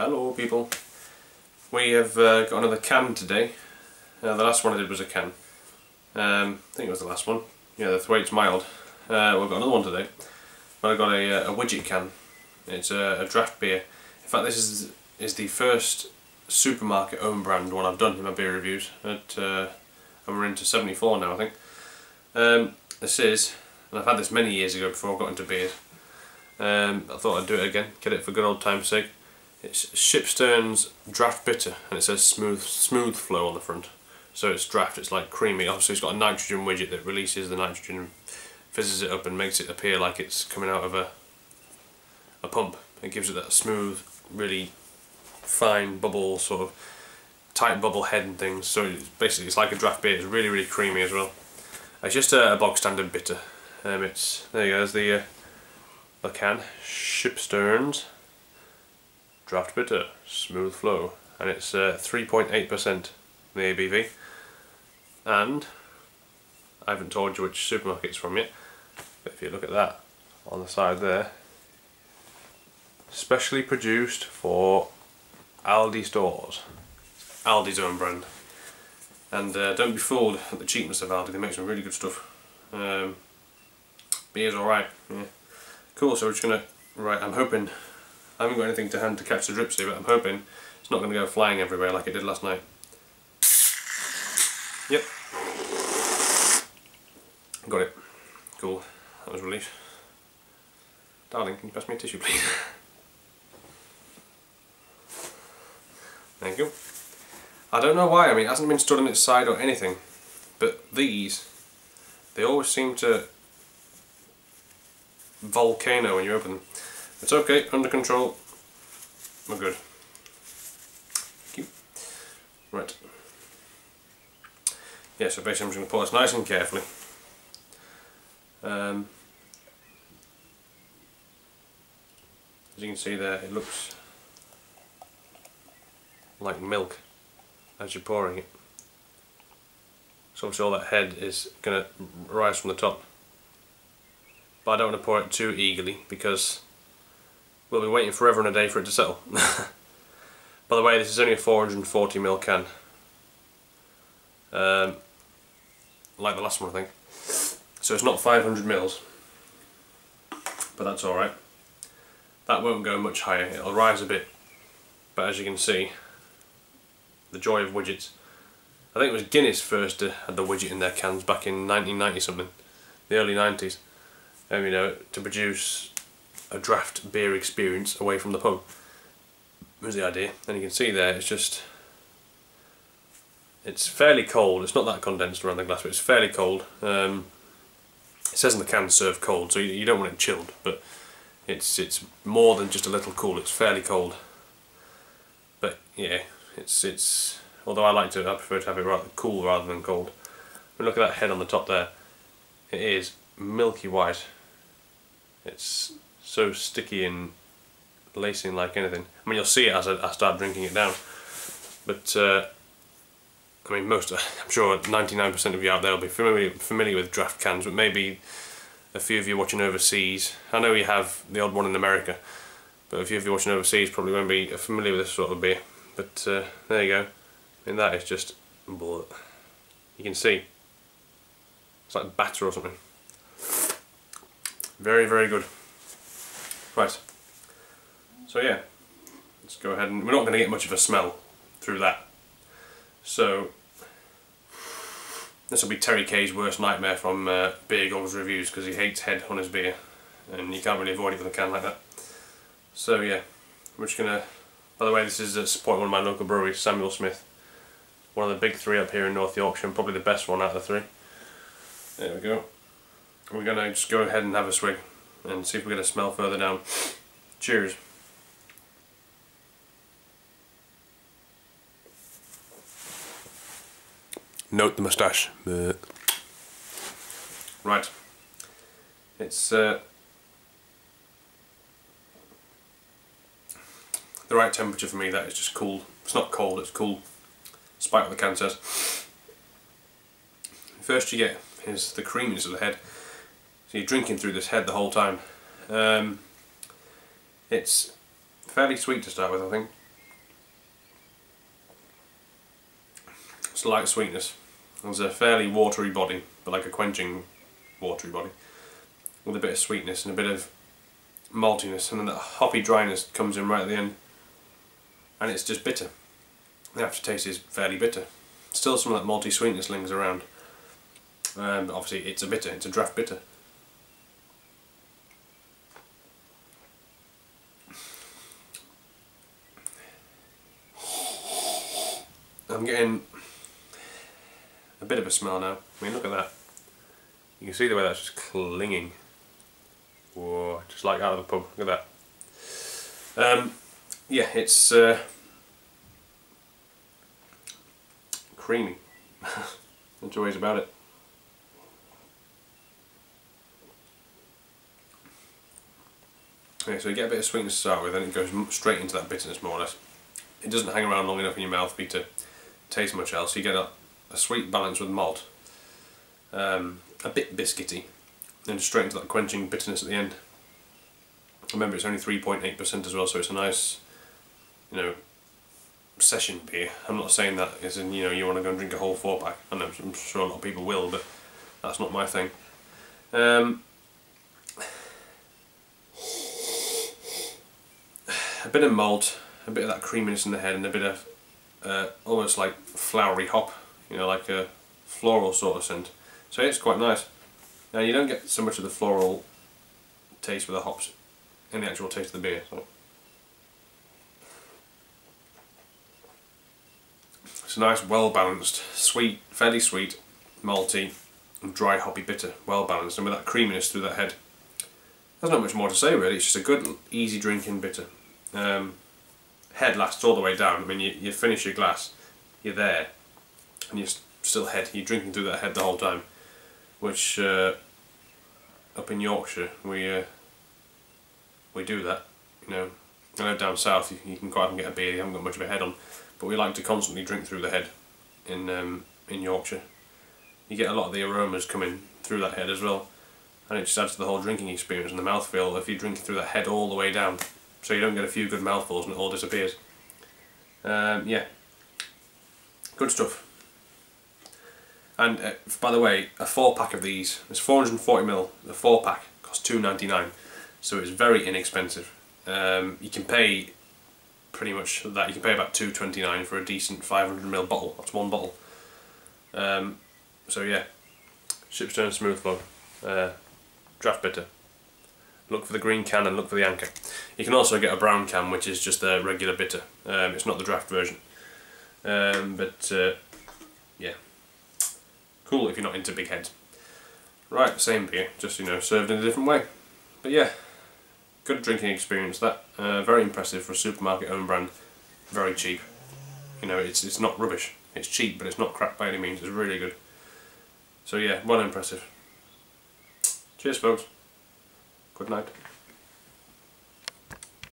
Hello people. We have got another can today. The last one I did was a can. I think it was the last one. Yeah, the weight's mild. We've got another one today. But I got a widget can. It's a draft beer. In fact, this is the first supermarket own brand one I've done in my beer reviews. And we're into 74 now, I think. This is, and I've had this many years ago before I got into beers. I thought I'd do it again, get it for good old time's sake. It's Shipstern's Draught Bitter, and it says smooth flow on the front. So it's draft, it's like creamy. Obviously it's got a nitrogen widget that releases the nitrogen, fizzes it up and makes it appear like it's coming out of a pump. It gives it that smooth, really fine bubble, sort of tight bubble head and things. So it's like a draft beer. It's really creamy as well. It's just a bog standard bitter. There you go, there's the can. Shipstern's Draught Bitter, smooth flow, and it's 3.8% the ABV. And I haven't told you which supermarket it's from yet, but if you look at that on the side there, specially produced for Aldi stores. Aldi's own brand. And don't be fooled at the cheapness of Aldi, they make some really good stuff. Beer's alright, yeah. Cool, so we're just gonna, I'm hoping, I haven't got anything to hand to catch the dripsy, but I'm hoping it's not going to go flying everywhere like it did last night. Yep. Got it. Cool. That was a relief. Darling, can you pass me a tissue please? Thank you. I don't know why, I mean it hasn't been stood on its side or anything, but these, they always seem to volcano when you open them. It's okay, under control. We're good. Thank you. Right. Yeah, so basically I'm just going to pour this nice and carefully. As you can see there, it looks like milk as you're pouring it. So obviously all that head is going to rise from the top. But I don't want to pour it too eagerly because we'll be waiting forever and a day for it to settle. By the way, this is only a 440ml can. Like the last one I think. So it's not 500ml. But that's alright. That won't go much higher, it'll rise a bit. But as you can see, the joy of widgets. I think it was Guinness first had the widget in their cans back in 1990 something. The early 90s. And you know, to produce a draft beer experience away from the pub was the idea. And you can see there, it's fairly cold. It's not that condensed around the glass, but it's fairly cold. It says in the can serve cold, so you don't want it chilled, but it's more than just a little cool. It's fairly cold. But yeah, it's although I prefer to have it rather cool rather than cold. But look at that head on the top there. It is milky white. It's so sticky and lacing like anything. I mean, you'll see it as I start drinking it down. But I mean, I'm sure 99% of you out there will be familiar with draft cans, but maybe a few of you watching overseas. I know you have the odd one in America, but a few of you watching overseas probably won't be familiar with this sort of beer. But there you go. I mean, that is just, you can see, it's like batter or something. Very good. Right. So yeah, let's go ahead and we're not going to get much of a smell through that. So this will be Terry K's worst nightmare from Beer Goggles Reviews because he hates head on his beer and you can't really avoid it with a can like that. So yeah, we're just going to, by the way, this is supporting one of my local breweries, Samuel Smith. One of the big three up here in North Yorkshire and probably the best one out of the three. There we go. We're going to just go ahead and have a swig and see if we get a smell further down. Cheers. Note the moustache. Right. It's the right temperature for me. That is just cool. It's not cold, it's cool. Despite what the can says. First you get is the creaminess of the head. So you're drinking through this head the whole time. It's fairly sweet to start with, I think. It's light sweetness. There's a fairly watery body, but like a quenching watery body, with a bit of sweetness and a bit of maltiness, and then that hoppy dryness comes in right at the end, and it's just bitter. The aftertaste is fairly bitter. Still some of that malty sweetness lingers around, but obviously it's a bitter, it's a draft bitter. I'm getting a bit of a smell now. I mean, look at that. You can see the way that's just clinging. Whoa, just like out of the pub. Look at that. Yeah, it's creamy. No two ways about it. Okay, so you get a bit of sweetness to start with, and it goes straight into that bitterness more or less. It doesn't hang around long enough in your mouth for you to taste much else. You get a sweet balance with malt, a bit biscuity, and just straight into that quenching bitterness at the end. Remember, it's only 3.8% as well, so it's a nice, you know, session beer. I'm not saying that as in, you know, you want to go and drink a whole 4-pack. I know, I'm sure a lot of people will, but that's not my thing. A bit of malt, a bit of that creaminess in the head, and a bit of almost like flowery hop, you know, like a floral sort of scent. So it's quite nice. Now you don't get so much of the floral taste with the hops in the actual taste of the beer. So it's a nice, well balanced, sweet, fairly sweet, malty, and dry, hoppy, bitter, well balanced, and with that creaminess through that head. There's not much more to say really. It's just a good, easy drinking bitter. Head lasts all the way down. I mean, you finish your glass, you're there, and you're still you're drinking through that head the whole time. Which up in Yorkshire we do that. You know, I know down south you can quite often get a beer, you haven't got much of a head on, but we like to constantly drink through the head in Yorkshire. You get a lot of the aromas coming through that head as well, and it just adds to the whole drinking experience and the mouthfeel if you drink through that head all the way down. So you don't get a few good mouthfuls and it all disappears. Yeah, good stuff. And by the way, a 4-pack of these, there's 440ml, the 4-pack costs £2.99, so it's very inexpensive. You can pay pretty much that, you can pay about £2.29 for a decent 500ml bottle, that's one bottle. So yeah, Shipstern Smooth Fog, draft bitter. Look for the green can and look for the anchor. You can also get a brown can, which is just a regular bitter. It's not the draft version. Yeah, cool if you're not into big heads. Right, same beer, just, you know, served in a different way. But yeah, good drinking experience that. Very impressive for a supermarket owned brand. Very cheap. You know, it's not rubbish. It's cheap, but it's not crap by any means. It's really good. So yeah, well impressive. Cheers folks. Good night.